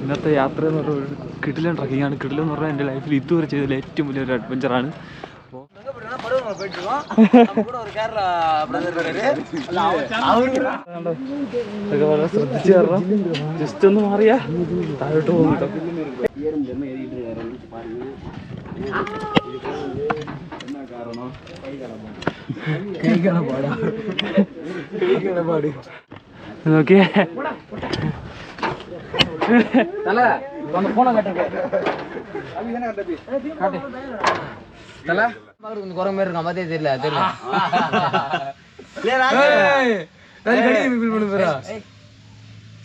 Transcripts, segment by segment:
ഇന്നത്തെ യാത്ര എന്ന് പറഞ്ഞാൽ കിടിലൻ ട്രക്കിങ്ങാണ്. കിടിലം എന്ന് പറഞ്ഞാൽ എൻ്റെ ലൈഫിൽ ഇതുവരെ ചെയ്തതിൽ ഏറ്റവും വലിയൊരു അഡ്വഞ്ചറാണ്. അപ്പോൾ ഇതൊക്കെ വളരെ ശ്രദ്ധിച്ച് കാരണം ജസ്റ്റ് ഒന്ന് മാറിയാ താഴോട്ട് പോകും കേട്ടോ. നോക്കിയേ குறை மாதிரி இருக்கான் பார்த்தே தெரியல தெரியல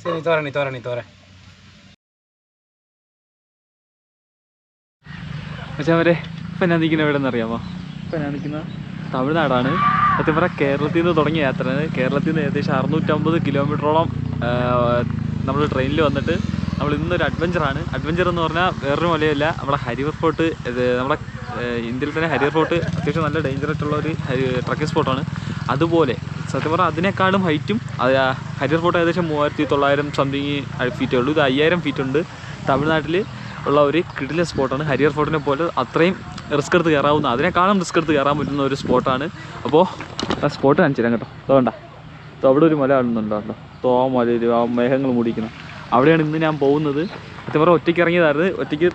சரி தோற പക്ഷേ അവരെ ഇപ്പം ഞാൻ നിൽക്കുന്ന എവിടെ നിന്നറിയാമോ? ഇപ്പം ഞാൻ നിൽക്കുന്ന തമിഴ്നാടാണ്. സത്യം പറഞ്ഞാൽ കേരളത്തിൽ നിന്ന് തുടങ്ങിയ യാത്രയാണ്. കേരളത്തിൽ നിന്ന് ഏകദേശം 650 കിലോമീറ്ററോളം നമ്മൾ ട്രെയിനിൽ വന്നിട്ട് നമ്മൾ ഇന്നൊരു അഡ്വഞ്ചറാണ്. അഡ്വഞ്ചർ എന്ന് പറഞ്ഞാൽ വേറൊരു മലയല്ല, നമ്മുടെ ഹരിവർ ഫോർട്ട്. നമ്മുടെ ഇന്ത്യയിൽ തന്നെ ഹരിവർ ഫോർട്ട് അത്യാവശ്യം നല്ല ഡേഞ്ചറായിട്ടുള്ള ഒരു ട്രക്കിംഗ് സ്പോട്ടാണ്. അതുപോലെ സത്യം പറഞ്ഞാൽ അതിനേക്കാളും ഹൈറ്റും ഹരിവർ ഫോർട്ട് ഏകദേശം 3900 സംതിങ് ഫീറ്റേ ഉള്ളൂ. ഇത് 5000 ഫീറ്റ് ഉണ്ട്. തമിഴ്നാട്ടിൽ ഉള്ള ഒരു കിടിലൻ സ്പോട്ടാണ്. ഹരിവർ ഫോർട്ടിനെ പോലെ അത്രയും റിസ്ക് എടുത്ത് കയറാവുന്ന, അതിനേക്കാളും റിസ്ക് എടുത്ത് കയറാൻ പറ്റുന്ന ഒരു സ്പോട്ടാണ്. അപ്പോൾ ആ സ്പോട്ട് കാണിച്ചു തരാം കേട്ടോ. അതുകൊണ്ട അവിടെ ഒരു മല കാണുന്നുണ്ടോ കേട്ടോ, തോമലയിൽ ആ മേഘങ്ങൾ മൂടിക്കുന്ന അവിടെയാണ് ഇന്ന് ഞാൻ പോകുന്നത്. സത്യം പറഞ്ഞാൽ ഒറ്റയ്ക്ക് ഇറങ്ങിയതായിരുന്നു. ഒറ്റയ്ക്ക്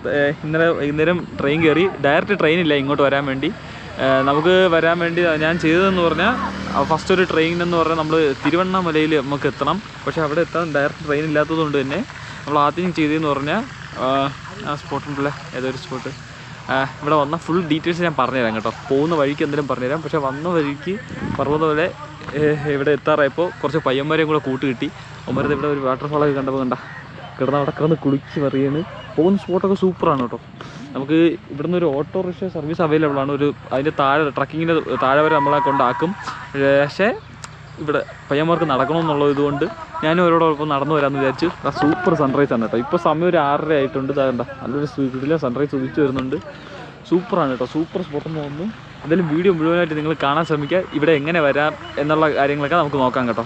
ഇന്നലെ വൈകുന്നേരം ട്രെയിൻ കയറി. ഡയറക്റ്റ് ട്രെയിനില്ല ഇങ്ങോട്ട് വരാൻ വേണ്ടി. നമുക്ക് വരാൻ വേണ്ടി ഞാൻ ചെയ്തതെന്ന് പറഞ്ഞാൽ ഫസ്റ്റ് ഒരു ട്രെയിൻ എന്ന് പറഞ്ഞാൽ നമ്മൾ തിരുവണ്ണാമലയിൽ നമുക്ക് എത്തണം. പക്ഷേ അവിടെ എത്താൻ ഡയറക്റ്റ് ട്രെയിൻ ഇല്ലാത്തത് കൊണ്ട് തന്നെ നമ്മൾ ആദ്യം ചെയ്തതെന്ന് പറഞ്ഞാൽ ആ സ്പോട്ടുണ്ടല്ലേ, ഏതൊരു സ്പോട്ട്, ഇവിടെ വന്ന ഫുൾ ഡീറ്റെയിൽസ് ഞാൻ പറഞ്ഞുതരാം കേട്ടോ. പോകുന്ന വഴിക്ക് എന്തെങ്കിലും പറഞ്ഞുതരാം. പക്ഷേ വന്ന വഴിക്ക് പറഞ്ഞ പോലെ ഇവിടെ എത്താറായപ്പോൾ കുറച്ച് പയ്യന്മാരെയും കൂടെ കൂട്ട് കിട്ടി. ഒമ്പരത്ത് ഇവിടെ ഒരു വാട്ടർഫാളൊക്കെ കണ്ടപ്പോൾ കിടന്ന് അവിടെ കിടന്ന് കുളിച്ച് മറിയാണ്. പോകുന്ന സ്പോട്ടൊക്കെ സൂപ്പറാണ് കേട്ടോ. നമുക്ക് ഇവിടുന്ന് ഒരു ഓട്ടോറിക്ഷ സർവീസ് അവൈലബിൾ ആണ്. അതിൻ്റെ താഴെ ട്രക്കിങ്ങിൻ്റെ താഴെ വരെ നമ്മളെ കൊണ്ടാക്കും. പക്ഷേ ഇവിടെ പയ്യന്മാർക്ക് നടക്കണമെന്നുള്ളത് ഇതുകൊണ്ട് ഞാനും അവരോടൊപ്പം നടന്നു വരാമെന്ന് വിചാരിച്ചു. സൂപ്പർ സൺറൈസ് ആണ് കേട്ടോ. ഇപ്പോൾ സമയം ഒരു 6:30 ആയിട്ടുണ്ട്. ഇതാകണ്ട നല്ലൊരു സ്പീഡിൽ സൺറൈസ് ഉദിച്ച് വരുന്നുണ്ട്. സൂപ്പറാണ് കേട്ടോ. സൂപ്പർ സ്പോട്ടെന്ന് തോന്നുന്നു. എന്തായാലും വീഡിയോ മുഴുവനായിട്ട് നിങ്ങൾ കാണാൻ ശ്രമിക്കുക. ഇവിടെ എങ്ങനെ വരാം എന്നുള്ള കാര്യങ്ങളൊക്കെ നമുക്ക് നോക്കാം കേട്ടോ.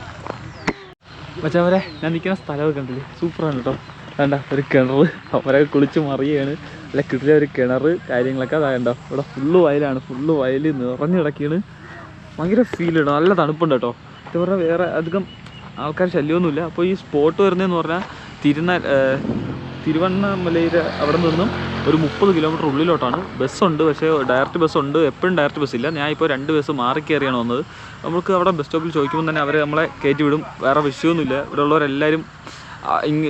പക്ഷേ അവരെ ഞാൻ നിൽക്കുന്ന സ്ഥലമൊക്കെ കണ്ടില്ലേ, സൂപ്പറാണ് കേട്ടോ. വേണ്ട ഒരു കിണർ, അവരൊക്കെ കുളിച്ച് മറിയാണ്. അല്ല കിട്ടില്ല ഒരു കിണർ കാര്യങ്ങളൊക്കെ അതായണ്ടോ. ഇവിടെ ഫുള്ള് വയലാണ്, ഫുള്ള് വയൽ നിറഞ്ഞു കിടക്കുകയാണ്. ഭയങ്കര ഫീലാണ്, നല്ല തണുപ്പുണ്ട് കേട്ടോ. ഇത് പറഞ്ഞാൽ വേറെ അധികം ആൾക്കാർ ശല്യമൊന്നുമില്ല. അപ്പോൾ ഈ സ്പോട്ട് വരുന്നതെന്ന് പറഞ്ഞാൽ തിരുവണ്ണാമലയിൽ അവിടെ നിന്നും ഒരു 30 കിലോമീറ്റർ ഉള്ളിലോട്ടാണ്. ബസ്സുണ്ട്, പക്ഷേ ഡയറക്റ്റ് ബസ്സുണ്ട്. എപ്പോഴും ഡയറക്റ്റ് ബസ്സില്ല. ഞാൻ ഇപ്പോൾ 2 ബസ് മാറി കയറിയാണ് വന്നത്. നമുക്ക് അവിടെ ബസ് സ്റ്റോപ്പിൽ ചോദിക്കുമ്പോൾ തന്നെ അവർ നമ്മളെ കയറ്റി വിടും. വേറെ വിഷയമൊന്നുമില്ല. ഇവിടെ ഉള്ളവരെല്ലാവരും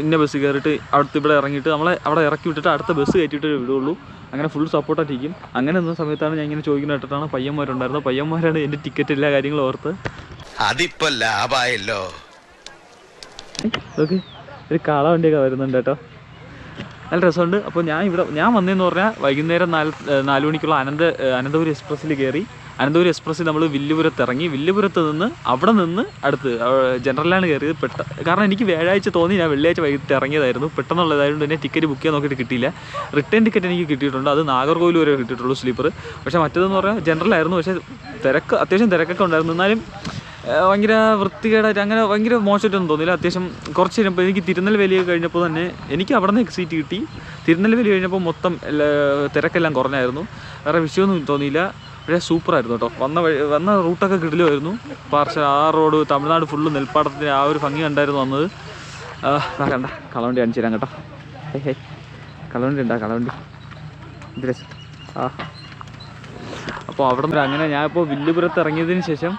ഇന്ന ബസ് കയറിയിട്ട് അടുത്ത് ഇവിടെ ഇറങ്ങിയിട്ട് നമ്മളെ അവിടെ ഇറക്കി വിട്ടിട്ട് അടുത്ത ബസ് കയറ്റിയിട്ട് വിടുള്ളൂ. അങ്ങനെ ഫുൾ സപ്പോർട്ടായിട്ടിരിക്കും. അങ്ങനെ നിന്ന സമയത്താണ് ഞാൻ ഇങ്ങനെ ചോദിക്കുന്ന കേട്ടിട്ടാണ് പയ്യന്മാരുണ്ടായിരുന്നത്. പയ്യന്മാരാണ് എൻ്റെ ടിക്കറ്റ് എല്ലാ കാര്യങ്ങളും ഓർത്ത്. അതിപ്പോ ലാഭായല്ലോ. ഓക്കെ, ഒരു കാള വണ്ടിയൊക്കെ വരുന്നുണ്ട് കേട്ടോ, നല്ല രസമുണ്ട്. അപ്പോൾ ഞാൻ വന്നതെന്ന് പറഞ്ഞാൽ വൈകുന്നേരം 4 മണിക്കുള്ള അനന്തപുരി എക്സ്പ്രസ്സിൽ കയറി. അനന്തപുരി എക്സ്പ്രസ്സിൽ നമ്മൾ വില്ലുപുരത്ത് ഇറങ്ങി. വില്ലുപുരത്ത് നിന്ന് അവിടെ നിന്ന് അടുത്ത് ജനറലാണ് കയറിയത്. കാരണം എനിക്ക് വ്യാഴാഴ്ച തോന്നി ഞാൻ വെള്ളിയാഴ്ച വൈകിട്ട് ഇറങ്ങിയതായിരുന്നു. പെട്ടെന്നുള്ളതായതുകൊണ്ട് തന്നെ ടിക്കറ്റ് ബുക്ക് ചെയ്യാൻ നോക്കിയിട്ട് കിട്ടിയില്ല. റിട്ടേൺ ടിക്കറ്റ് എനിക്ക് കിട്ടിയിട്ടുണ്ട്. അത് നാഗർകോവിൽ വരെ കിട്ടിയിട്ടുള്ളൂ സ്ലീപ്പർ. പക്ഷേ മറ്റേതെന്ന് പറഞ്ഞാൽ ജനറലായിരുന്നു. പക്ഷേ അത്യാവശ്യം തിരക്കൊക്കെ ഉണ്ടായിരുന്നു. എന്നാലും ഭയങ്കര വൃത്തികേടായിട്ട് അങ്ങനെ ഭയങ്കര മോശമായിട്ടൊന്നും തോന്നിയില്ല. അത്യാവശ്യം കുറച്ച് കഴിഞ്ഞപ്പോൾ എനിക്ക് തിരുനെൽവേലി കഴിഞ്ഞപ്പോൾ തന്നെ എനിക്ക് അവിടെ നിന്ന് സീറ്റ് കിട്ടി. തിരുനെൽവേലി കഴിഞ്ഞപ്പോൾ മൊത്തം തിരക്കെല്ലാം കുറഞ്ഞായിരുന്നു. വേറെ വിഷയമൊന്നും തോന്നിയില്ല. പക്ഷേ സൂപ്പറായിരുന്നു കേട്ടോ. വന്ന റൂട്ടൊക്കെ കിടിലുമായിരുന്നു. ആ റോഡ് തമിഴ്നാട് ഫുള്ള് നെൽപ്പാടത്തിൻ്റെ ആ ഒരു ഭംഗി കണ്ടായിരുന്നു വന്നത്. കണ്ട കളവണ്ടി കാണിച്ചു തരാം കേട്ടോ. ഹേ കളവണ്ടി ഉണ്ടാ, കളവണ്ടി എന്ത് രസം. അപ്പോൾ അവിടെ നിന്ന് അങ്ങനെ ഞാനിപ്പോൾ വില്ലുപുരത്ത് ഇറങ്ങിയതിന് ശേഷം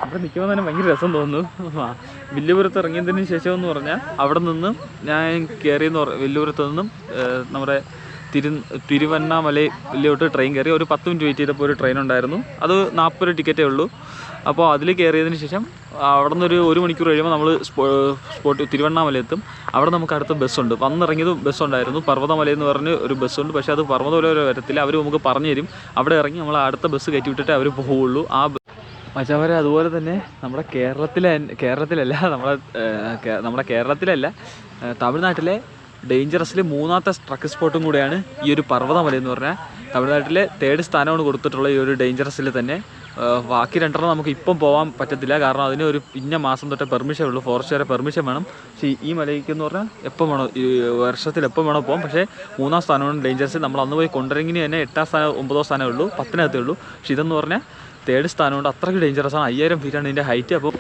അവിടെ നിൽക്കുമ്പോൾ തന്നെ ഭയങ്കര രസം തോന്നുന്നു. വില്ലുപുരത്ത് ഇറങ്ങിയതിന് ശേഷം എന്ന് പറഞ്ഞാൽ അവിടെ നിന്നും ഞാൻ കയറിയെന്ന് വില്ലുപുരത്ത് നിന്നും നമ്മുടെ തിരുവണ്ണാമലയിലോട്ട് ട്രെയിൻ കയറി. ഒരു 10 മിനിറ്റ് വെയിറ്റ് ചെയ്തപ്പോൾ ഒരു ട്രെയിൻ ഉണ്ടായിരുന്നു. അത് 40 രൂപ ടിക്കറ്റേ ഉള്ളൂ. അപ്പോൾ അതിൽ കയറിയതിന് ശേഷം അവിടെ നിന്ന് ഒരു 1 മണിക്കൂർ കഴിയുമ്പോൾ നമ്മൾ സ്പോട്ട് തിരുവണ്ണാമല എത്തും. അവിടെ നമുക്ക് അടുത്ത ബസ്സുണ്ട്. വന്നിറങ്ങിയത് ബസ്സുണ്ടായിരുന്നു. പർവ്വതമലയെന്ന് പറഞ്ഞ് ഒരു ബസ്സുണ്ട്. പക്ഷേ അത് പർവ്വതമല വരെ വരത്തില്ല. അവർ നമുക്ക് പറഞ്ഞു തരും. അവിടെ ഇറങ്ങി നമ്മൾ അടുത്ത ബസ് കയറ്റി വിട്ടിട്ട് അവർ പോവുള്ളൂ. മച്ചാവരെ അതുപോലെ തന്നെ നമ്മുടെ കേരളത്തിലല്ല തമിഴ്നാട്ടിലെ ഡേഞ്ചറസിൽ 3ാമത്തെ ട്രക്ക് സ്പോട്ടും കൂടെയാണ് ഈ ഒരു പർവ്വതമല എന്ന് പറഞ്ഞാൽ. തമിഴ്നാട്ടിലെ 3rd സ്ഥാനമാണ് കൊടുത്തിട്ടുള്ള ഈ ഒരു ഡേഞ്ചറസിൽ തന്നെ. ബാക്കി 2 നമുക്ക് ഇപ്പം പോകാൻ പറ്റത്തില്ല, കാരണം അതിന് ഒരു ഇന്ന മാസം തൊട്ടേ പെർമിഷൻ ഉള്ളൂ, ഫോറസ്റ്റുകാരെ പെർമിഷൻ വേണം. പക്ഷേ ഈ മലയ്ക്ക് എന്ന് പറഞ്ഞാൽ എപ്പം വേണോ, ഈ വർഷത്തിൽ എപ്പം വേണോ പോകാം. പക്ഷേ 3-ാം സ്ഥാനമാണ് ഡേഞ്ചറസ്. നമ്മൾ അന്ന് പോയി കൊണ്ടുവരെങ്കിൽ തന്നെ 8-ാം സ്ഥാനം 9-ാം സ്ഥാനമേ ഉള്ളൂ, 10-നകത്തേ ഉള്ളൂ. പക്ഷേ ഇതെന്ന് പറഞ്ഞാൽ 3rd സ്ഥാനമുണ്ട്, അത്രയ്ക്ക് ഡേഞ്ചറസ് ആണ്. 5000 ഫീറ്റാണ് ഇതിൻ്റെ ഹൈറ്റ്. അപ്പോൾ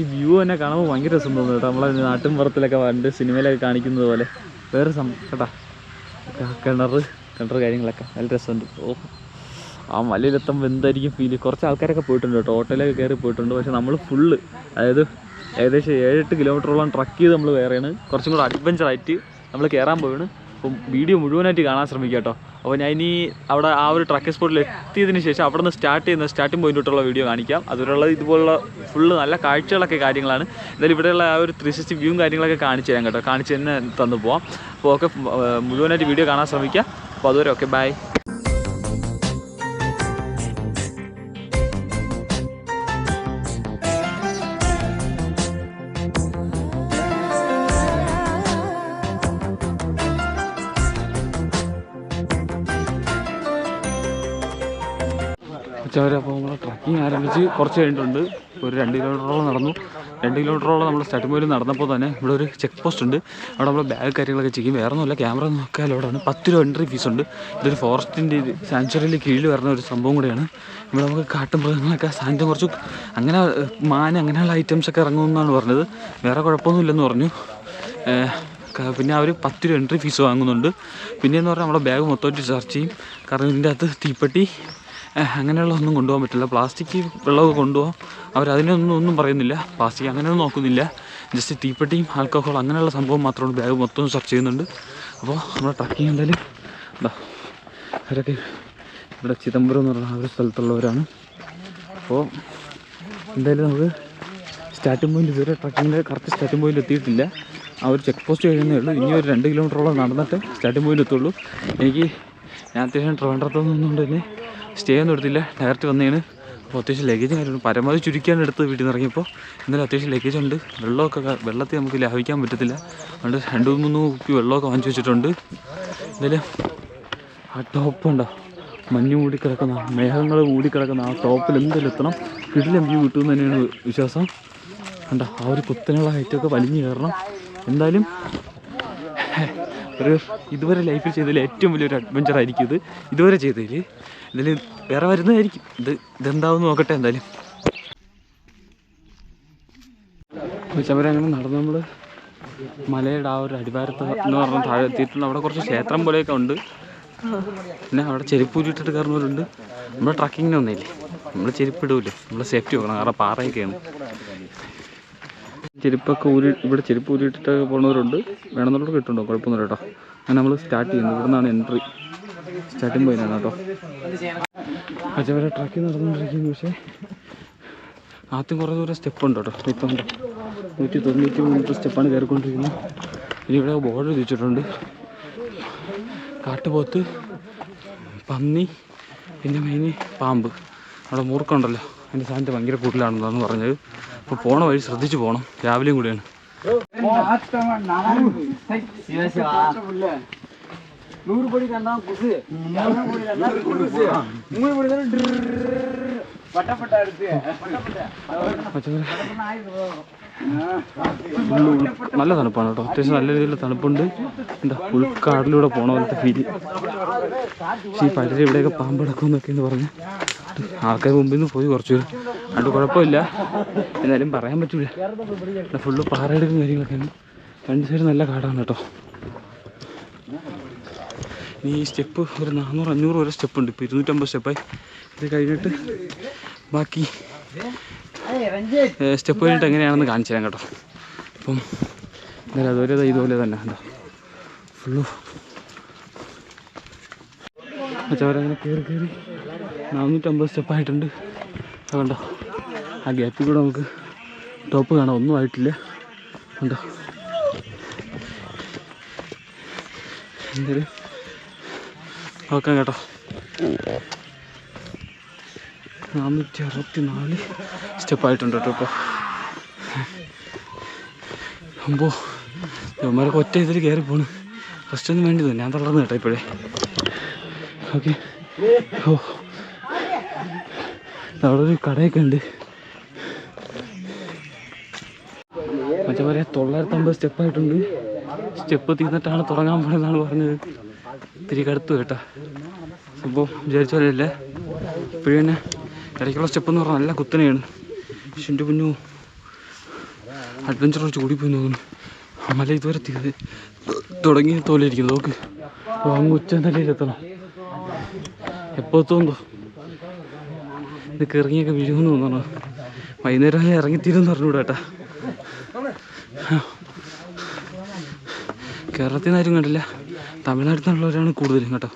ഈ വ്യൂ തന്നെ കാണുമ്പോൾ ഭയങ്കര രസം തോന്നുന്നു കേട്ടോ. നമ്മളെ നാട്ടിൻ പുറത്തിലൊക്കെ പണ്ട് സിനിമയിലൊക്കെ കാണിക്കുന്നത് പോലെ വേറെ കേട്ടാ, കിണർ കാര്യങ്ങളൊക്കെ നല്ല രസമുണ്ട്. ആ മലയിലെത്തുമ്പോൾ എന്തായിരിക്കും ഫീല്. കുറച്ച് ആൾക്കാരൊക്കെ പോയിട്ടുണ്ട് കേട്ടോ, ഹോട്ടലൊക്കെ കയറി പോയിട്ടുണ്ട്. പക്ഷേ നമ്മൾ ഫുള്ള്, അതായത് ഏകദേശം 7-8 കിലോമീറ്ററോളം ട്രക്ക് ചെയ്ത് നമ്മൾ കയറിയാണ്. കുറച്ചും കൂടെ അഡ്വഞ്ചറായിട്ട് നമ്മൾ കയറാൻ പോവാണ്. അപ്പം വീഡിയോ മുഴുവനായിട്ട് കാണാൻ ശ്രമിക്കുക കേട്ടോ. അപ്പോൾ ഞാൻ ഇനി അവിടെ ആ ഒരു ട്രക്കിംഗ് സ്പോട്ടിൽ എത്തിയതിന് ശേഷം അവിടെ നിന്ന് സ്റ്റാർട്ടിംഗ് പോയിന്റിലോട്ടുള്ള വീഡിയോ കാണിക്കാം. അതുപോലുള്ള ഇതുപോലുള്ള ഫുള്ള് നല്ല കാഴ്ചകളൊക്കെ കാര്യങ്ങളാണ്. എന്തായാലും ഇവിടെയുള്ള ആ ഒരു 360 വ്യൂവും കാര്യങ്ങളൊക്കെ കാണിച്ചു തരാം കേട്ടോ, കാണിച്ച് തന്നെ തന്നു പോവാം. അപ്പോൾ ഓക്കെ, മുഴുവനായിട്ട് വീഡിയോ കാണാൻ ശ്രമിക്കുക. അപ്പോൾ അതുവരെ ഓക്കെ, ബൈ. അപ്പോൾ നമ്മൾ ട്രക്കിങ് ആരംഭിച്ച് കുറച്ച് കഴിഞ്ഞിട്ടുണ്ട്. ഒരു 2 കിലോമീറ്ററോളം നടന്നു. 2 കിലോമീറ്ററോളം നമ്മൾ സ്റ്റാർട്ടിംഗ് പോയിന്റ് നടന്നപ്പോൾ തന്നെ ഇവിടെ ഒരു ചെക്ക് പോസ്റ്റ് ഉണ്ട്. അവിടെ നമ്മൾ ബാഗ് കാര്യങ്ങളൊക്കെ ചെയ്യും. വേറെ ഒന്നുമില്ല, ക്യാമറ നോക്കിയാൽ അവിടെയാണ് 10 രൂപ എൻട്രി ഫീസ് ഉണ്ട്. ഇതൊരു ഫോറസ്റ്റിൻ്റെ സാങ്ച്വറിയിൽ കീഴിൽ വരുന്ന ഒരു സംഭവം കൂടെയാണ്. ഇവിടെ നമുക്ക് കാട്ടുമൃഗങ്ങളൊക്കെ സാധനം കുറച്ച് അങ്ങനെ മാൻ അങ്ങനെയുള്ള ഐറ്റംസൊക്കെ ഇറങ്ങുമെന്നാണ് പറഞ്ഞത്. വേറെ കുഴപ്പമൊന്നുമില്ലെന്ന് പറഞ്ഞു. പിന്നെ അവർ 10 രൂപ എൻട്രി ഫീസ് വാങ്ങുന്നുണ്ട്. പിന്നെയെന്ന് പറഞ്ഞാൽ നമ്മുടെ ബാഗ് മൊത്തമായിട്ട് സെർച്ച് ചെയ്യും. കാരണം ഇതിൻ്റെ അകത്ത് തീപ്പെട്ടി അങ്ങനെയുള്ള ഒന്നും കൊണ്ടുപോകാൻ പറ്റില്ല. പ്ലാസ്റ്റിക് വെള്ളമൊക്കെ കൊണ്ടുപോകാം, അവരതിനൊന്നും പറയുന്നില്ല. പ്ലാസ്റ്റിക് അങ്ങനെയൊന്നും നോക്കുന്നില്ല. ജസ്റ്റ് തീപ്പെട്ടിയും ആൽക്കഹോൾ അങ്ങനെയുള്ള സംഭവം മാത്രമാണ് ബാഗ് മൊത്തം സെർച്ച് ചെയ്യുന്നുണ്ട്. അപ്പോൾ നമ്മുടെ ട്രക്കിങ് എന്തായാലും എന്താ, അവരൊക്കെ ഇവിടെ ചിദംബരം എന്ന് പറഞ്ഞ ആ ഒരു സ്ഥലത്തുള്ളവരാണ്. അപ്പോൾ എന്തായാലും നമുക്ക് സ്റ്റാർട്ടിംഗ് പോയിന്റ്, ഇതുവരെ ട്രക്കിങ്ങിൻ്റെ കറക്റ്റ് സ്റ്റാർട്ടിംഗ് പോയിന്റ് എത്തിയിട്ടില്ല. ആ ഒരു ചെക്ക് പോസ്റ്റ് കഴിയുന്നേ ഉള്ളൂ. ഇനി ഒരു 2 കിലോമീറ്ററോളം നടന്നിട്ട് സ്റ്റാർട്ടിംഗ് പോയിന്റ് എത്തുള്ളൂ. ഞാൻ അത്യാവശ്യം ട്രിവാൻഡ്രത്തൊന്നുകൊണ്ട് തന്നെ സ്റ്റേ ഒന്നും എടുത്തില്ല, ഡയറക്റ്റ് വന്നതാണ്. അപ്പോൾ അത്യാവശ്യം ലഗേജ് കാര്യമാണ് പരമാവധി ചുരുക്കിയാണ് എടുത്ത് വീട്ടിൽ നിന്ന് ഇറങ്ങിയപ്പോൾ. എന്നാലും അത്യാവശ്യം ലഗേജ് ഉണ്ട്. വെള്ളത്തിൽ നമുക്ക് ലാഭിക്കാൻ പറ്റത്തില്ല, അതുകൊണ്ട് 2-3 കുപ്പി വെള്ളമൊക്കെ വാങ്ങിച്ചു വെച്ചിട്ടുണ്ട്. എന്തായാലും ആ ടോപ്പ് ഉണ്ടോ, മഞ്ഞ് മൂടിക്കിടക്കുന്ന, മേഘങ്ങൾ മൂടിക്കിടക്കുന്ന ആ ടോപ്പിൽ എന്തായാലും എത്തണം. കിടിലം വ്യൂ കിട്ടുമെന്ന് തന്നെയാണ് വിശ്വാസം. കണ്ടോ, ആ ഒരു കുത്തനെയുള്ള ഹൈറ്റൊക്കെ വലിഞ്ഞു കയറണം. എന്തായാലും ഇതുവരെ ലൈഫിൽ ചെയ്തതിൽ ഏറ്റവും വലിയൊരു അഡ്വഞ്ചർ ആയിരിക്കും ഇത്, ഇതുവരെ ചെയ്തതിൽ. ഇതിൽ വേറെ വരുന്നതായിരിക്കും. ഇതെന്താവും നോക്കട്ടെ. എന്തായാലും അവരങ്ങനെ നടന്ന് നമ്മൾ മലയുടെ ആ ഒരു അടിവാരത്ത് എന്ന് പറഞ്ഞാൽ താഴെ എത്തിയിട്ടുണ്ട്. അവിടെ കുറച്ച് ക്ഷേത്രം പോലെയൊക്കെ ഉണ്ട്. പിന്നെ അവിടെ ചെരുപ്പ് ഊരിയിട്ടിട്ട് കയറുന്നവരുണ്ട്. നമ്മൾ ട്രക്കിങ്ങിനൊന്നുമില്ലേ, നമ്മൾ ചെരുപ്പ് ഇടൂല്ലേ, നമ്മൾ സേഫ്റ്റി നോക്കണം, കാരണം പാറയൊക്കെയാണ്. ഇവിടെ ചെരുപ്പ് ഊരിയിട്ടിട്ട് പോകുന്നവരുണ്ട്. വേണമെന്നുള്ളത് കിട്ടുന്നുണ്ടോ, കുഴപ്പമൊന്നുമില്ല കേട്ടോ. അങ്ങനെ നമ്മൾ സ്റ്റാർട്ട് ചെയ്യുന്നത് ഇവിടെ നിന്നാണ് എൻട്രി, സ്റ്റാർട്ടിങ് പോയിന്റാണ് കേട്ടോ. പക്ഷേ വരെ ട്രക്കിങ് നടന്നുകൊണ്ടിരിക്കുന്നു. പക്ഷേ ആദ്യം കുറേ ദൂരം സ്റ്റെപ്പ് ഉണ്ട് കേട്ടോ. ഇപ്പം 193 സ്റ്റെപ്പാണ് കയറിക്കൊണ്ടിരിക്കുന്നത്. ഇനി ഇവിടെ ബോർഡ് വെച്ചിട്ടുണ്ട്, കാട്ടുപോത്ത്, പന്നി, പിന്നെ മെയിന് പാമ്പ്. അവിടെ മൂർക്കമുണ്ടല്ലോ, അതിൻ്റെ സാധനത്തെ ഭയങ്കര കൂടുതലാണെന്നാണ് പറഞ്ഞത്. അപ്പോൾ പോണ വഴി ശ്രദ്ധിച്ച് പോകണം, രാവിലെയും കൂടെയാണ്. നല്ല തണുപ്പാണ് കേട്ടോ, അത്യാവശ്യം നല്ല രീതിയിലുള്ള തണുപ്പുണ്ട്. എന്താ ഉൾക്കാടിലൂടെ പോണ പോലത്തെ ഫീല്. പക്ഷേ ഈ പലരും ഇവിടെയൊക്കെ പാമ്പടക്കുമെന്നൊക്കെയെന്ന് പറഞ്ഞ് ആൾക്കാർ മുമ്പിൽ നിന്ന് പോയി കുറച്ച്, അതുകൊണ്ട് കുഴപ്പമില്ല. എന്നാലും പറയാൻ പറ്റില്ല, ഫുള്ള് പാറയെടുക്കും കാര്യങ്ങളൊക്കെയാണ്. 2 സൈഡ് നല്ല കാടാണ് കേട്ടോ. ഇനി ഈ സ്റ്റെപ്പ് ഒരു 400-500 വരെ സ്റ്റെപ്പ് ഉണ്ട്. ഇപ്പോൾ 250 സ്റ്റെപ്പായി. ഇത് കഴിഞ്ഞിട്ട് ബാക്കി സ്റ്റെപ്പ് കഴിഞ്ഞിട്ട് എങ്ങനെയാണെന്ന് കാണിച്ചു തരാം കേട്ടോ. അപ്പം എന്തായാലും അതുപോലെ ഇതുപോലെ തന്നെ എന്താ ഫുള്ള് അവരങ്ങനെ കയറി 450 സ്റ്റെപ്പായിട്ടുണ്ട്. അതുകൊണ്ടോ ആ ഗ്യാപ്പിൽ കൂടെ നമുക്ക് ടോപ്പ് കാണാം, ഒന്നും ആയിട്ടില്ല. ഉണ്ടോ എന്തായാലും നോക്കാം കേട്ടോ. 464 സ്റ്റെപ്പായിട്ടുണ്ട് കേട്ടോ. ഇപ്പോൾ അമ്പോ ഇവന്മാരൊക്കെ ഒറ്റ ഇതിൽ കയറി പോണ്. ഫസ്റ്റ് ഒന്നും വേണ്ടിയത്, ഞാൻ തളർന്നു കേട്ടോ ഇപ്പോഴേ. ഓക്കെ, ഓ അവിടെ ഒരു കടയൊക്കെ ഉണ്ട്. മറ്റേ പറയാ 950 സ്റ്റെപ്പായിട്ടുണ്ട്. സ്റ്റെപ്പ് തീർന്നിട്ടാണ് തുടങ്ങാൻ പോണെന്നാണ് പറഞ്ഞത്. ഇത്തിരി കടുത്തു കേട്ടാ സംഭവം വിചാരിച്ച പോലെയല്ല. ഇപ്പോഴും തന്നെ ഇടയ്ക്കുള്ള സ്റ്റെപ്പ് എന്ന് പറഞ്ഞാൽ നല്ല കുത്തനെയാണ്. പക്ഷെ എൻ്റെ കുഞ്ഞു അഡ്വഞ്ചർ കുറച്ച് കൂടിപ്പോയി തോന്നുന്നു. മല ഇതുവരെ തുടങ്ങിയ പോലെ ഇരിക്കുന്നു. നോക്ക് അങ്ങ് ഉച്ച നിലയിലെത്തണം. എപ്പോൾ എത്തുമെന്തോ. ഇത് ഇറങ്ങിയൊക്കെ വീഴുമെന്ന് തോന്നണം. വൈകുന്നേരം ഇറങ്ങിത്തീരുമെന്ന് പറഞ്ഞുകൂടാ കേട്ടാ. കേരളത്തിൽ നിന്ന് ആരും കണ്ടില്ല, തമിഴ്നാട്ടിൽ നിന്നുള്ളവരാണ് കൂടുതലും കേട്ടോ.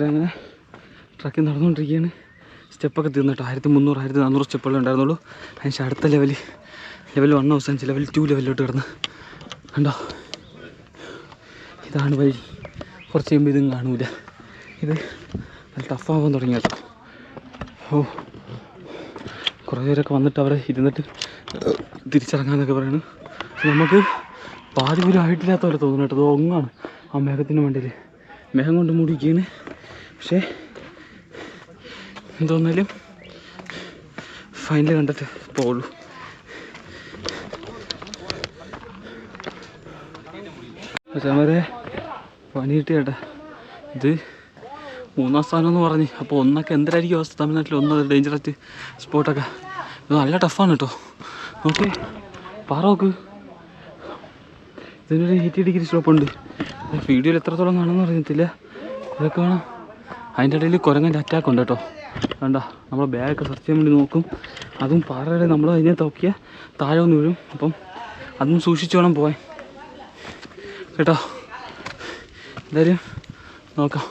അങ്ങനെ ട്രക്കിൽ നടന്നുകൊണ്ടിരിക്കുകയാണ്. സ്റ്റെപ്പൊക്കെ തീർന്നിട്ടോ. 1300 1400 സ്റ്റെപ്പുകളേ ഉണ്ടായിരുന്നുള്ളൂ. അതിന് അടുത്ത ലെവൽ 1 അവസാനിച്ച് ലെവൽ 2 ലെവലിലോട്ട് കിടന്ന് കണ്ടോ. ഇതാണ് വഴി. കുറച്ച് കഴിയുമ്പോൾ ഇതും കാണൂല. ഇത് നല്ല ടഫാകാൻ തുടങ്ങി കേട്ടോ. ഓ കുറേ പേരൊക്കെ വന്നിട്ട് അവിടെ ഇരുന്നിട്ട് തിരിച്ചിറങ്ങാമെന്നൊക്കെ പറയണം. നമുക്ക് പാതി പോലും ആയിട്ടില്ലാത്ത പോലെ തോന്നുന്നു കേട്ടോ. അത് ഒങ്ങാണ് ആ മേഘത്തിൻ്റെ മണ്ടിയിൽ. മേഘം കൊണ്ട് മൂടിയിരിക്കുകയാണ്. പക്ഷേ എന്തോന്നാലും ഫൈനൽ കണ്ടിട്ട് പോകുള്ളൂ. പക്ഷേ അവരെ പണി കിട്ടി കേട്ടാ. ഇത് 3ാം സ്ഥാനം എന്ന് പറഞ്ഞ്. അപ്പോൾ ഒന്നൊക്കെ എന്തായിരിക്കും അവസ്ഥ തമിഴ്നാട്ടിൽ? ഒന്ന് ഡേഞ്ചറസ് സ്പോട്ടൊക്കെ. ഇത് നല്ല ടഫാണ് കേട്ടോ. നോക്കി പാറ നോക്ക്. ഇതിനൊരു 80 ഡിഗ്രി സ്ലോപ്പുണ്ട്. വീഡിയോയിൽ എത്രത്തോളം കാണുമെന്ന് അറിയത്തില്ല. ഇതൊക്കെ വേണം. അതിൻ്റെ ഇടയിൽ കുരങ്ങൻ്റെ അറ്റാക്ക് ഉണ്ട് കേട്ടോ. വേണ്ട നമ്മൾ ബാഗൊക്കെ സെർച്ച് ചെയ്യാൻ വേണ്ടി നോക്കും. അതും പാറയുടെ നമ്മൾ അതിനെ നോക്കിയാൽ താഴെ ഒന്ന് വീഴും. അപ്പം അതും സൂക്ഷിച്ച് വേണം പോവാൻ കേട്ടോ. എന്തായാലും നോക്കാം.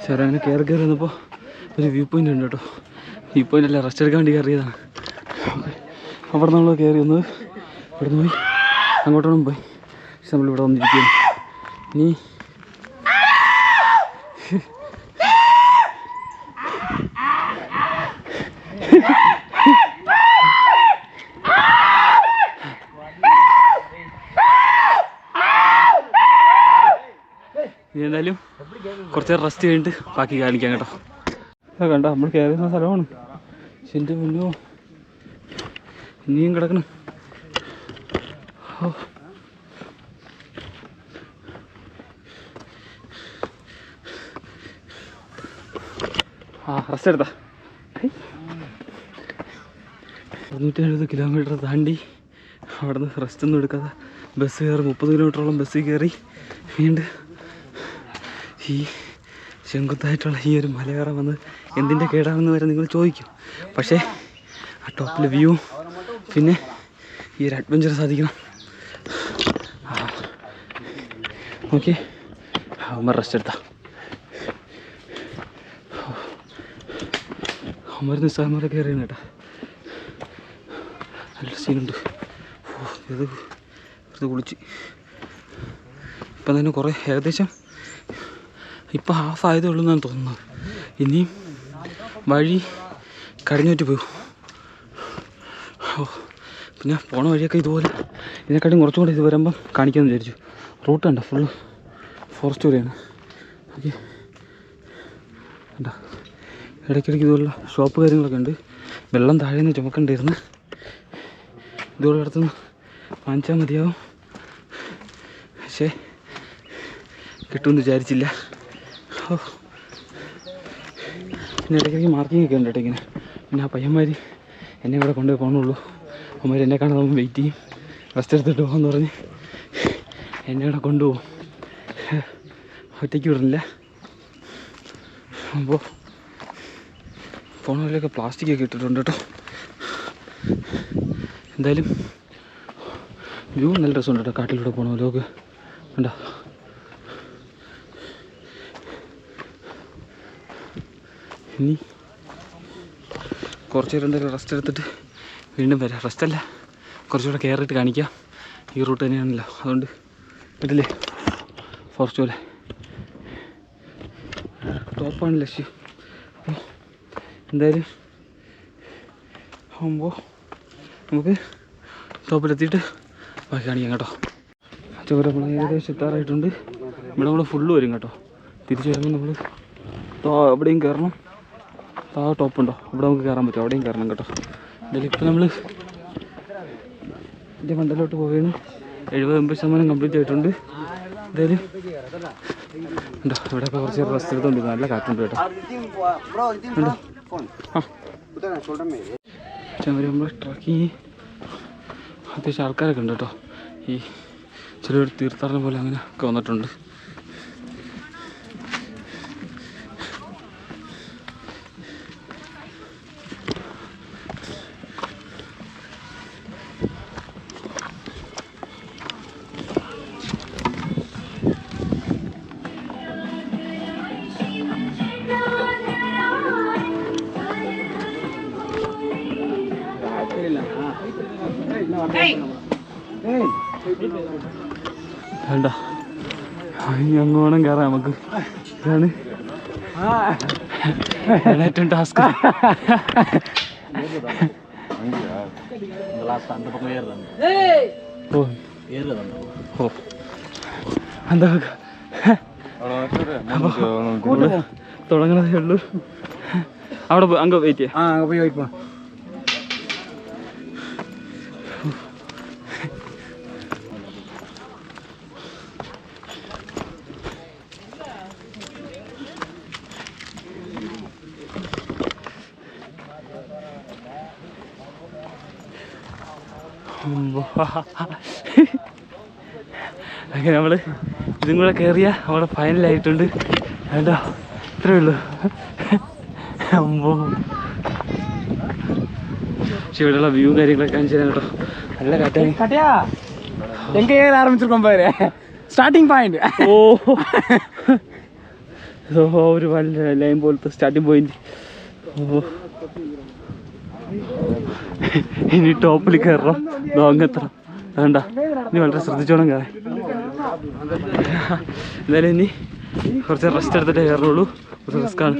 ശരി, അങ്ങനെ കയറി വന്നപ്പോൾ ഒരു വ്യൂ പോയിൻ്റ് ഉണ്ട് കേട്ടോ. വ്യൂ പോയിൻ്റ് അല്ല, റെസ്റ്റ് എടുക്കാൻ വേണ്ടി കയറിയതാണ്. അവിടെ നമ്മൾ കയറി വന്നത്. ഇവിടെ നിന്ന് പോയി അങ്ങോട്ടോളം പോയി. പക്ഷെ നമ്മളിവിടെ വന്നിരിക്കുകയാണ്. ഇനി എന്തായാലും കുറച്ച് റെസ്റ്റ് കഴിഞ്ഞിട്ട് ബാക്കി കാണിക്കാം കേട്ടോ. കണ്ട നമ്മൾ കയറുന്ന സ്ഥലമാണ്. പക്ഷെ എൻ്റെ മുന്നോ ഇനിയും കിടക്കണം. റെസ്റ്റ് എടുത്താ. 270 കിലോമീറ്റർ താണ്ടി അവിടെ നിന്ന് റെസ്റ്റ് ഒന്നും എടുക്കാതെ ബസ് കയറി 30 കിലോമീറ്ററോളം ബസ്സിൽ കയറി വീണ്ടും ഈ ചെങ്കുത്തായിട്ടുള്ള ഈ ഒരു മല കയറാൻ വന്ന് എന്തിൻ്റെ കേടാണെന്ന് വരെ നിങ്ങൾ ചോദിക്കും. പക്ഷേ ആ ടോപ്പിലെ വ്യൂ പിന്നെ ഈ ഒരു അഡ്വഞ്ചർ സാധിക്കണം. ഓക്കെ, അമ്മ റെസ്റ്റ് എടുത്താ. അമ്മ നിസ്സാരന്മാരെ കയറിയാണ് കേട്ടോ. നല്ല സീനുണ്ട്. ഇത് വെറുതെ കുളിച്ച് ഇപ്പം തന്നെ കുറേ ഏകദേശം ഇപ്പം ഹാഫ് ആയതേ ഉള്ളൂ എന്നാണ് തോന്നുന്നത്. ഇനിയും വഴി കടിഞ്ഞുപറ്റി പോകും. പിന്നെ പോണ വഴിയൊക്കെ ഇതുപോലെ ഇതിനെക്കാട്ടും കുറച്ചും കൂടെ ഇത് വരുമ്പം കാണിക്കാമെന്ന് വിചാരിച്ചു. റൂട്ട് കണ്ട ഫുള്ള് ഫോറസ്റ്റ് വരെയാണ്. ഓക്കെ, കണ്ട ഇടയ്ക്കിടയ്ക്ക് ഇതുപോലുള്ള ഷോപ്പ് കാര്യങ്ങളൊക്കെ ഉണ്ട്. വെള്ളം താഴെ നിന്ന് ചുമക്കണ്ടായിരുന്നു. ഇതുപോലെ അടുത്തുനിന്ന് വാങ്ങിച്ചാൽ മതിയാവും. പക്ഷേ കിട്ടുമെന്ന് വിചാരിച്ചില്ല. പിന്നെ ഇടയ്ക്കിടയ്ക്ക് മാർക്കിംഗ് ഒക്കെ ഉണ്ട് കേട്ടോ ഇങ്ങനെ. പിന്നെ ആ പയ്യന്മാർ എന്നെ ഇവിടെ കൊണ്ടുപോയി പോകണുള്ളൂ. അവന്മാർ എന്നെ കാണാൻ നമ്മൾ വെയിറ്റ് ചെയ്യും. റെസ്റ്റ് എടുത്തിട്ട് പോകാമെന്ന് പറഞ്ഞ് എന്നെ ഇവിടെ കൊണ്ടുപോകും. ഒറ്റയ്ക്ക് വിടുന്നില്ല. അപ്പോൾ പോണ വഴിയിലൊക്കെ പ്ലാസ്റ്റിക്കൊക്കെ ഇട്ടിട്ടുണ്ട് കേട്ടോ. എന്തായാലും വ്യൂ നല്ല രസമുണ്ട് കേട്ടോ. കാട്ടിലൂടെ പോകണ ലോക്ക് കണ്ടോ. ഇനി കുറച്ച് നേരം എന്തായാലും റെസ്റ്റ് എടുത്തിട്ട് വീണ്ടും വരാം. റെസ്റ്റല്ല, കുറച്ചുകൂടെ കയറിയിട്ട് കാണിക്കാം. ഈ റൂട്ട് തന്നെയാണല്ലോ, അതുകൊണ്ട് പറ്റില്ലേ ഫോറസ്റ്റ് പോലെ. ടോപ്പാണ് ലക്ഷ്യം. അപ്പോൾ എന്തായാലും ആകുമ്പോൾ നമുക്ക് ടോപ്പിലെത്തിയിട്ട് ബാക്കി കാണിക്കാം കേട്ടോ. ചോര നമ്മൾ ഏകദേശം എത്താറായിട്ടുണ്ട്. ഇവിടെ ഫുള്ള് വരും കേട്ടോ. തിരിച്ച് വരുമ്പോൾ നമ്മൾ എവിടെയും കയറണം. ടോപ്പുണ്ടോ അവിടെ നമുക്ക് കയറാൻ പറ്റും, അവിടെയും കയറണം കേട്ടോ. എന്തായാലും ഇപ്പം നമ്മൾ ഇതിൻ്റെ മണ്ടയിലോട്ട് പോവുകയാണ്. 70-80% കംപ്ലീറ്റ് ആയിട്ടുണ്ട്. എന്തായാലും ഉണ്ടോ ഇവിടെ ഇപ്പോൾ കുറച്ച് റെസ്റ്റ് എടുത്തോണ്ട് നല്ല കാറ്റുണ്ട് കേട്ടോ. ഉണ്ടോ നമ്മൾ ട്രക്കിങ് അത്യാവശ്യം ആൾക്കാരൊക്കെ ഉണ്ട് കേട്ടോ. ഈ ചെറിയൊരു തീർത്ഥാടനം പോലെ അങ്ങനെ ഒക്കെ വന്നിട്ടുണ്ട്. വേണ്ട ഇനി അങ്ങോണം കയറാം നമുക്ക്. ഇതാണ് ഏറ്റവും ടാസ്ക്. ഓ എന്താ തുടങ്ങണതേ ഉള്ളൂ. അവിടെ അങ്ങ് വെയിറ്റ് ചെയ്യാം. പോയി പോയിപ്പോ അങ്ങനെ നമ്മൾ ഇതും കൂടെ കയറിയ നമ്മുടെ ഫൈനലായിട്ടുണ്ട്. വേണ്ടോ ഇത്രയേ ഉള്ളൂ. അമ്പോ പക്ഷെ ഇവിടെയുള്ള വ്യൂ കാര്യങ്ങളൊക്കെ കാണിച്ചു തരാം കേട്ടോ. നല്ല കാറ്റാണ്. എങ്ക ഏറെ ആരംഭിച്ചിരിക്കും പേര് സ്റ്റാർട്ടിങ് പോയിന്റ്. ഒരു വല്ല ലൈൻ പോലത്തെ സ്റ്റാർട്ടിങ് പോയിന്റ്. ഇനി ടോപ്പിൽ കയറണം. അങ്ങെത്തണം. വേണ്ട ഇനി വളരെ ശ്രദ്ധിച്ചോണം കയറാൻ. എന്തായാലും ഇനി കുറച്ച് റെസ്റ്റ് എടുത്തിട്ടേ കയറുള്ളൂ. കുറച്ച് റിസ്ക്കാണ്.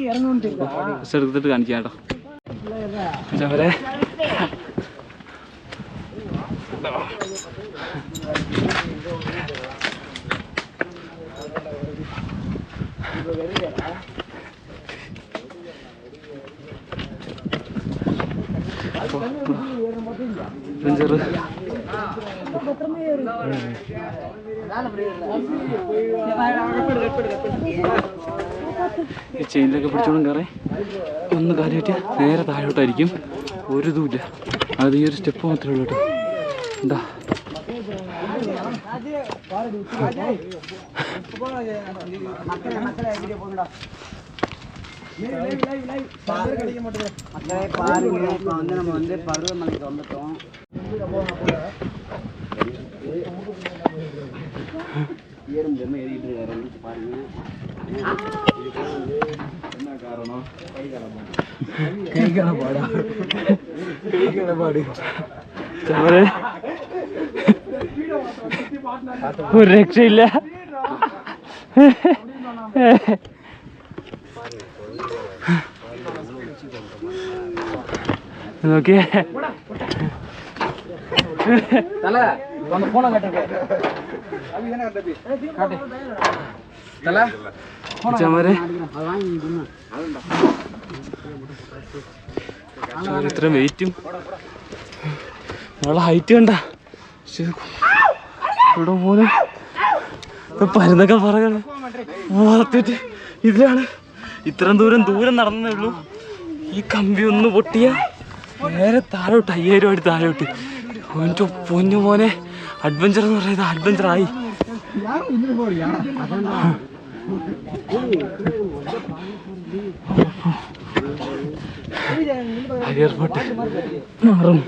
റെസ്റ്റ് എടുത്തിട്ട് കാണിക്കാം കേട്ടോ. അവരെ ഈ ചെയിനിലൊക്കെ പിടിച്ചോളും കയറേ. ഒന്ന് കാര്യമായിട്ട് നേരെ താഴോട്ടായിരിക്കും. ഒരു ഇതുമില്ല. അത് ഈ ഒരു സ്റ്റെപ്പ് മാത്രമേ ഉള്ളൂ കേട്ടോ. എന്താ பருவமழைக்கு வந்துட்டோம். ஏறும் ஜெம்ம ஏறிட்டு இருக்காரு பாருங்க. என்ன காரணம்? கைகளபாடு ഒരു രക്ഷയില്ല. നോക്കിയേ ഇത്രയും വെയിറ്റും നമ്മളെ ഹൈറ്റ് കണ്ട ഇവിടെ പോലും പരുന്നൊക്കെ പറയണ ഓർത്തിട്ട് ഇതിലാണ് ഇത്രയും ദൂരം നടന്നേ ഉള്ളൂ. ഈ കമ്പി ഒന്ന് പൊട്ടിയ നേരെ താഴോട്ട് 5000 അടി താഴോട്ട്. എൻ്റെ പൊന്നു മോനെ അഡ്വഞ്ചർ എന്ന് പറയുന്നത് അഡ്വഞ്ചറായി. എയർപോർട്ട് മാറും.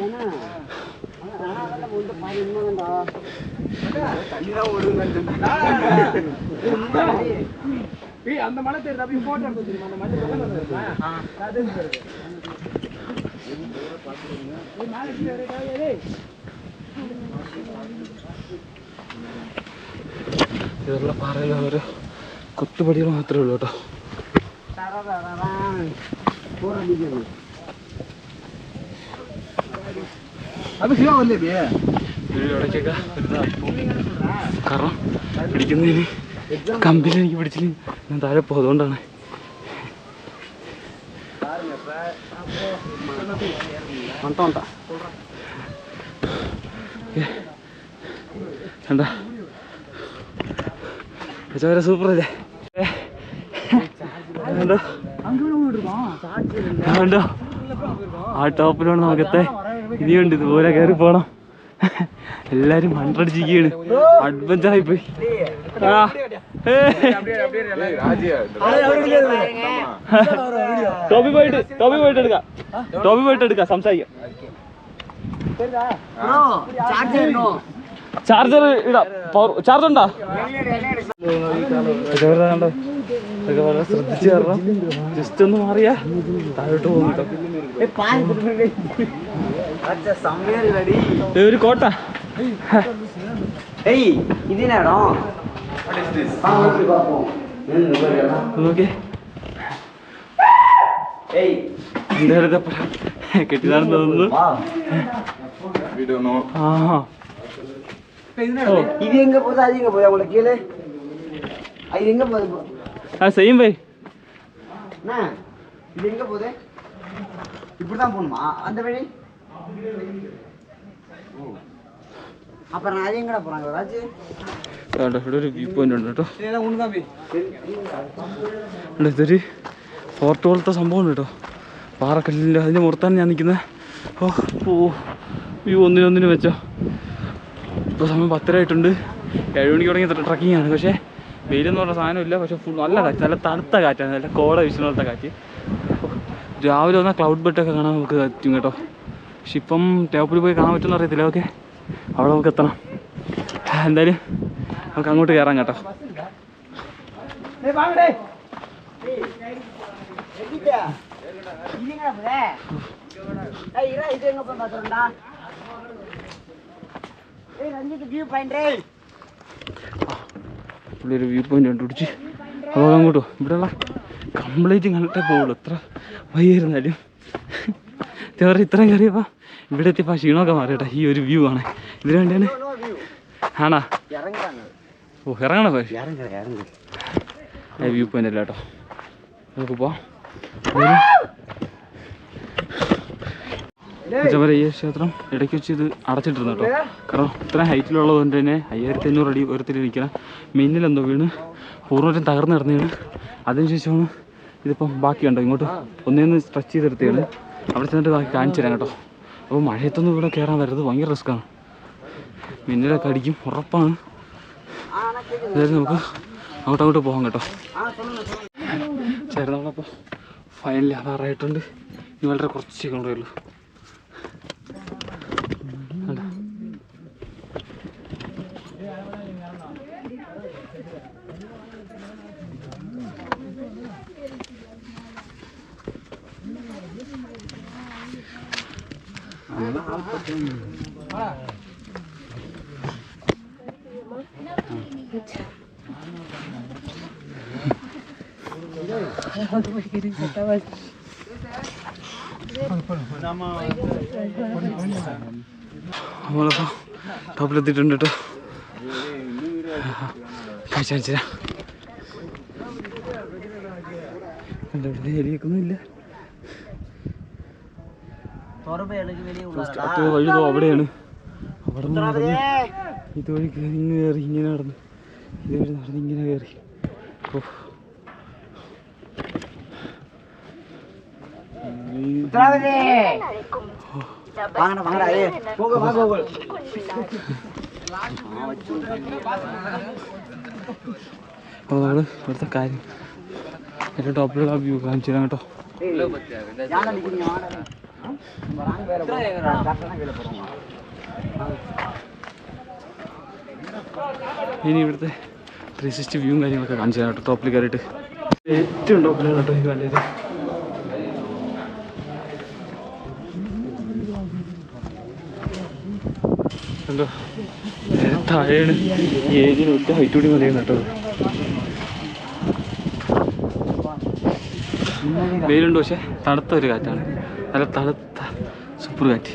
அந்த மலை தெரியுது அப்படி போட்டோ எடுத்து அந்த மலை ഇതുള്ള പാറയിലെ ഓരോ കൊത്തുപടികൾ മാത്രമേ ഉള്ളൂ കേട്ടോ. ഇടയ്ക്കൊക്കെ കാരണം പിടിക്കുന്നതിന് കമ്പിൽ എനിക്ക് പിടിച്ചില്ല, ഞാൻ താഴെ പോകും. അതുകൊണ്ടാണ് കണ്ടാ വരെ സൂപ്പർ അല്ലേ? കണ്ടോ ആ ടോപ്പിലാണ് നോക്കത്തെ. ഇനിയുണ്ട് ഇതുപോലെ കയറി പോണം. എല്ലാരും മണ്ടടിച്ചിരിക്കുകയാണ്, അഡ്വഞ്ചർ ആയി പോയി. ടോപ്പി പോയിട്ട് എടുക്കാം സംസാരിക്കാം. ചാർജർ ഇടാം, ചാർജർ ഉണ്ടോ? ശ്രദ്ധിച്ച് കയറണം, ജസ്റ്റ് ഒന്ന് മാറിയാ താഴോട്ട് പോകും കേട്ടോ. ഒരു കോട്ട ഇതിനാണോ നോക്കി എന്തായാലും കെട്ടിതാണെന്ന് തോന്നുന്നു. ആ இது எங்க போகுது அது எங்க போகுது உங்களுக்கு கீழே அது எங்க போகுது സെയിം വേ. அண்ணா இது எங்க போகுது? இப்படிதான் போகணுமா அந்த வழி? அப்புறம் அது எங்கடா போறாங்க ராஜு? ഇവിടെ ഒരു വ്യൂ പോയിന്റ് ഉണ്ട് കേട്ടോ. ഇതൊരു ഫോർട്ട് പോലത്തെ സംഭവം ഉണ്ട് കേട്ടോ, പാറക്കല്ലിൻ്റെ അതിൻ്റെ പുറത്താണ് ഞാൻ നിൽക്കുന്നത്. ഓ വ്യൂ ഒന്നിനൊന്നിനും വെച്ചോ. ഇപ്പോൾ സമയം 10:30 ആയിട്ടുണ്ട്. 7 മണിക്ക് തുടങ്ങിയ ട്രക്കിംഗ് ആണ്. പക്ഷേ വെയിലെന്ന് പറഞ്ഞ സാധനമില്ല, പക്ഷേ ഫുൾ നല്ല കാറ്റ്, നല്ല തണുത്ത കാറ്റാണ്, നല്ല കോട വീശുന്ന പോലത്തെ കാറ്റ്. രാവിലെ വന്നാൽ ക്ലൗഡ് ബെഡൊക്കെ കാണാൻ നമുക്ക് പറ്റും കേട്ടോ. പക്ഷെ ഇപ്പം ടോപ്പിൽ പോയി കാണാൻ പറ്റുമെന്ന് അറിയത്തില്ല. ഓക്കെ, അവിടെ നമുക്ക് എത്തണം. എന്തായാലും നമുക്ക് അങ്ങോട്ട് കയറാം കേട്ടോ. പുള്ളിയൊരു വ്യൂ പോയിന്റ് കണ്ടുപിടിച്ച് അപ്പോൾ അങ്ങോട്ടോ. ഇവിടെയുള്ള കംപ്ലീറ്റ് കണ്ടിട്ടേ പോകുള്ളൂ, എത്ര വൈകിരുന്നാലും. ഇത്രയും കയറിയപ്പോൾ ഇവിടെ എത്തിയപ്പോൾ ക്ഷീണമൊക്കെ മാറിയിട്ടെ. ഈ ഒരു വ്യൂ ആണ്, ഇതിനു വേണ്ടിയാണ്. ആണോ? ഓ ഇറങ്ങണോ? വ്യൂ പോയിന്റ് അല്ല കേട്ടോ, നമുക്ക് പോവാം. ഈ ക്ഷേത്രം ഇടയ്ക്ക് വെച്ച് ഇത് അടച്ചിട്ടിരുന്നു കേട്ടോ, കാരണം ഇത്രയും ഹൈറ്റിലുള്ളത് കൊണ്ട് തന്നെ 1500 അടി ഉയരത്തിൽ നിൽക്കണം. മിന്നിലെന്തോ വീണ് പൂർണ്ണമായിട്ടും തകർന്ന് കിടന്നതാണ്. അതിനുശേഷമാണ് ഇതിപ്പം ബാക്കി കണ്ടോ, ഇങ്ങോട്ട് ഒന്നേന്ന് സ്ട്രെച്ച് ചെയ്തെടുത്തതാണ്. അവിടെ ചെന്നിട്ട് ബാക്കി കാണിച്ചു തരാം കേട്ടോ. അപ്പോൾ മഴയത്തൊന്നും ഇവിടെ കയറാൻ വരുന്നത് ഭയങ്കര റിസ്ക്കാണ്, മിന്നലൊക്കെ അടിക്കും ഉറപ്പാണ്. അതായത് നമുക്ക് അങ്ങോട്ടങ്ങോട്ട് പോകാം കേട്ടോ. ചേട്ടൻ നമ്മളപ്പോൾ ഫൈനലി ആറാറായിട്ടുണ്ട്. ഇനി വളരെ കുറച്ച് കൊണ്ടുപോയുള്ളൂ. നമ്മളപ്പോൾ ടോപ്പിലെത്തിയിട്ടുണ്ട് കേട്ടോ. കാഴ്ച കാണിച്ചാ എലിയൊക്കൊന്നുമില്ല. വഴി അവിടെയാണ്, അവിടെ നടന്ന് ഇതുവഴി കയറി ഇങ്ങനെ കയറി ഇങ്ങനെ നടന്ന് ഇതുവഴി നടന്ന് ഇങ്ങനെ കയറി. ഓ അപ്പോൾ നമ്മൾ ഇവിടുത്തെ കാര്യം ഏറ്റവും ടോപ്പിലുള്ള വ്യൂ കാണിച്ചു തരാം കേട്ടോ. ഇനി ഇവിടുത്തെ 360 വ്യൂവും കാര്യങ്ങളൊക്കെ കാണിച്ചു തരാം കേട്ടോ. ടോപ്പിൽ കയറിയിട്ട് ഏറ്റവും ടോപ്പിലാണ് കേട്ടോ ഈ കണ്ടത്. കണ്ടോ താഴെയാണ് ഈ ഏജിന് ഒറ്റ ഹൈറ്റ് കൂടി മതിയാണ് കേട്ടോ. വെയിലുണ്ട്, പക്ഷേ തണുത്ത ഒരു കാറ്റാണ്. നല്ല തണുത്ത സൂപ്പർ കാറ്റ്.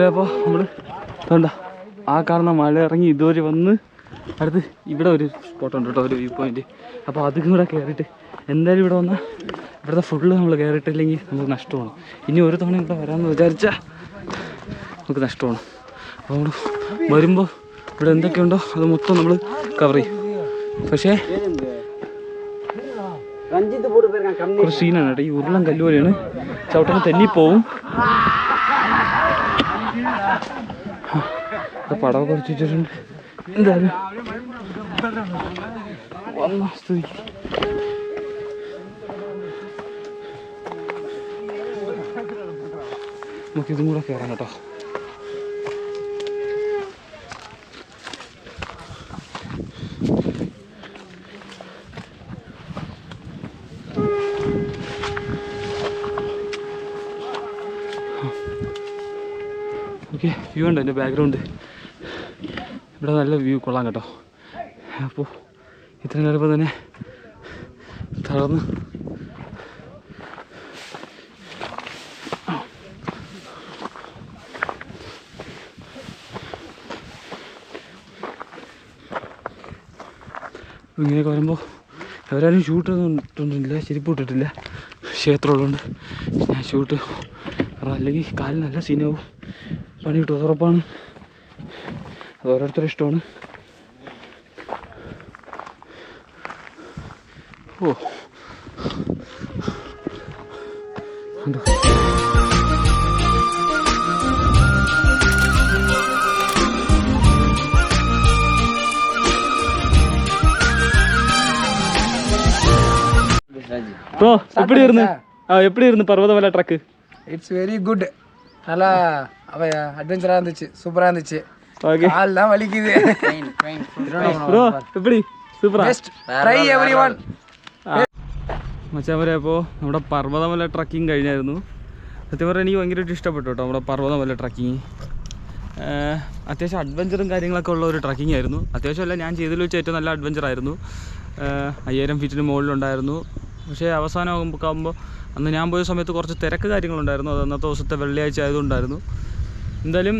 അപ്പോൾ നമ്മൾ എന്താ ആ കാണുന്ന മല ഇറങ്ങി ഇതുവരെ വന്ന് അടുത്ത് ഇവിടെ ഒരു സ്പോട്ടുണ്ട് കേട്ടോ, ഒരു വ്യൂ പോയിന്റ്. അപ്പോൾ അതും കൂടെ കയറിയിട്ട് എന്തായാലും ഇവിടെ വന്നാൽ ഇവിടുത്തെ ഫുള്ള് നമ്മൾ കയറിയിട്ടില്ലെങ്കിൽ നമുക്ക് നഷ്ടമാണ്. ഇനി ഒരു തവണ ഇവിടെ വരാമെന്ന് വിചാരിച്ചാൽ നമുക്ക് നഷ്ടമാണ്. അപ്പോൾ നമ്മൾ വരുമ്പോൾ ഇവിടെ എന്തൊക്കെയുണ്ടോ അത് മൊത്തം നമ്മൾ കവർ ചെയ്യും. പക്ഷേ കുറച്ച് സീനാണ് കേട്ടോ. ഈ ഉരുളൻ കല്ല് പോലെയാണ്, ചവിട്ടുമ്പോൾ തെന്നിപ്പോവും. പടമൊക്കെ കുറച്ച് വെച്ചിട്ടുണ്ട്. എന്തായാലും വന്ന സ്ഥിതി നമുക്കിതും കൂടെ കയറാം കേട്ടോ. ഓക്കെ, വ്യൂ ഉണ്ട് എൻ്റെ ബാക്ക്ഗ്രൗണ്ട്. ഇവിടെ നല്ല വ്യൂ കൊള്ളാം കേട്ടോ. അപ്പോൾ ഇത്രയും നേരപ്പോൾ തന്നെ തളർന്ന് ഇങ്ങനെയൊക്കെ വരുമ്പോൾ അവരാരും ഷൂട്ട് ഇട്ടിട്ടില്ല, ചെരുപ്പ് ഇട്ടിട്ടില്ല, ക്ഷേത്രമുള്ളതുകൊണ്ട് ഞാൻ ഷൂട്ട്. കാരണം അല്ലെങ്കിൽ കാലിന് നല്ല സീനാവും, പണി കിട്ടും, അത് ഉറപ്പാണ്. അത് ഓരോരുത്തരുടെ ഇഷ്ടമാണ്. ഓ ഉണ്ടോ ப்ரோ, எப்படி இருந்து Parvatamalai trek? It's very good. நல்லா அட்வென்ச்சரா இருந்துச்சு, சூப்பரா இருந்துச்சு. கால் தான் வலிக்குது. ப்ரோ எப்படி? சூப்பரா. Try everyone. മച്ചാൻ പറയാം. അപ്പോൾ നമ്മുടെ പർവ്വതമല ട്രക്കിങ് കഴിഞ്ഞായിരുന്നു. സത്യം പറഞ്ഞാൽ എനിക്ക് ഭയങ്കരമായിട്ട് ഇഷ്ടപ്പെട്ടു കേട്ടോ നമ്മുടെ പർവ്വതമല ട്രക്കിങ്. അത്യാവശ്യം അഡ്വഞ്ചറും കാര്യങ്ങളൊക്കെ ഉള്ള ഒരു ട്രക്കിംഗ് ആയിരുന്നു. അത്യാവശ്യമല്ല, ഞാൻ ചെയ്തതിൽ വെച്ച് ഏറ്റവും നല്ല അഡ്വഞ്ചറായിരുന്നു. 5000 ഫീറ്റിന് മുകളിലുണ്ടായിരുന്നു. പക്ഷേ അവസാനം ആകുമ്പോൾ അന്ന് ഞാൻ പോയ സമയത്ത് കുറച്ച് തിരക്ക് കാര്യങ്ങളുണ്ടായിരുന്നു. അത് അന്നത്തെ ദിവസത്തെ വെള്ളിയാഴ്ച ആയതുകൊണ്ടായിരുന്നു. എന്തായാലും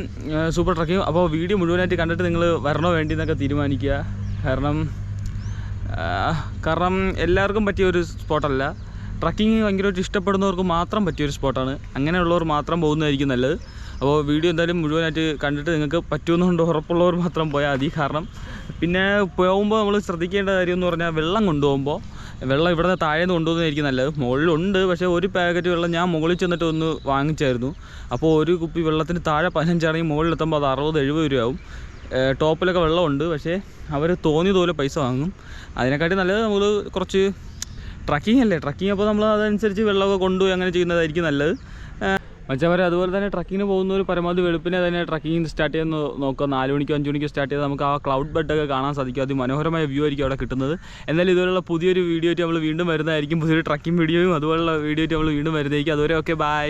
സൂപ്പർ ട്രക്കിംഗ്. അപ്പോൾ വീഡിയോ മുഴുവനായിട്ട് കണ്ടിട്ട് നിങ്ങൾ വരണോ വേണ്ടി എന്നൊക്കെ തീരുമാനിക്കുക. കാരണം എല്ലാവർക്കും പറ്റിയൊരു സ്പോട്ടല്ല. ട്രക്കിങ് ഭയങ്കരമായിട്ട് ഇഷ്ടപ്പെടുന്നവർക്ക് മാത്രം പറ്റിയൊരു സ്പോട്ടാണ്. അങ്ങനെയുള്ളവർ മാത്രം പോകുന്നതായിരിക്കും നല്ലത്. അപ്പോൾ വീഡിയോ എന്തായാലും മുഴുവനായിട്ട് കണ്ടിട്ട് നിങ്ങൾക്ക് പറ്റുമെന്നുകൊണ്ട് ഉറപ്പുള്ളവർ മാത്രം പോയാൽ മതി. കാരണം പിന്നെ പോകുമ്പോൾ നമ്മൾ ശ്രദ്ധിക്കേണ്ട കാര്യം എന്ന് പറഞ്ഞാൽ വെള്ളം കൊണ്ടുപോകുമ്പോൾ വെള്ളം ഇവിടെ നിന്ന് താഴെ നിന്ന് കൊണ്ടുപോകുന്നതായിരിക്കും നല്ലത്. മുകളിലുണ്ട്, പക്ഷേ ഒരു പാക്കറ്റ് വെള്ളം ഞാൻ മുകളിൽ ചെന്നിട്ട് ഒന്ന് വാങ്ങിച്ചായിരുന്നു. അപ്പോൾ ഒരു കുപ്പി വെള്ളത്തിന് താഴെ 15 ആണെങ്കിൽ മുകളിലെത്തുമ്പോൾ അത് 60-70 രൂപയാവും. ടോപ്പിലൊക്കെ വെള്ളമുണ്ട്, പക്ഷേ അവർ തോന്നിയതുപോലെ പൈസ വാങ്ങും. അതിനെക്കാട്ടി നല്ലത് നമ്മൾ കുറച്ച് ട്രക്കിംഗ് അല്ലേ, ട്രക്കിംഗ് അപ്പോൾ നമ്മൾ അതനുസരിച്ച് വെള്ളമൊക്കെ കൊണ്ടുപോയി അങ്ങനെ ചെയ്യുന്നതായിരിക്കും നല്ലത്. മച്ചാവരെ അതുപോലെ തന്നെ ട്രക്കിങ്ങിന് പോകുന്നവർ പരമാവധി വെളുപ്പിനെ തന്നെ ട്രക്കിംഗ് സ്റ്റാർട്ട് ചെയ്യാൻ നോക്കുക. 4 മണിക്കോ 5 മണിക്കോ സ്റ്റാർട്ട് ചെയ്താൽ നമുക്ക് ആ ക്ലൗഡ് ബെഡൊക്കെ കാണാൻ സാധിക്കും. അതിമനോഹരമായ വ്യൂ ആയിരിക്കും അവിടെ കിട്ടുന്നത്. എന്നാലും ഇതുപോലുള്ള പുതിയൊരു വീഡിയോ ആയിട്ട് നമ്മൾ വീണ്ടും വരുന്നതായിരിക്കും. പുതിയൊരു ട്രക്കിംഗ് വീഡിയോയും അതുപോലുള്ള വീഡിയോ ആയിട്ട് നമ്മൾ വീണ്ടും വരുന്നതായിരിക്കും. അതുവരെ ഓക്കെ, ബൈ.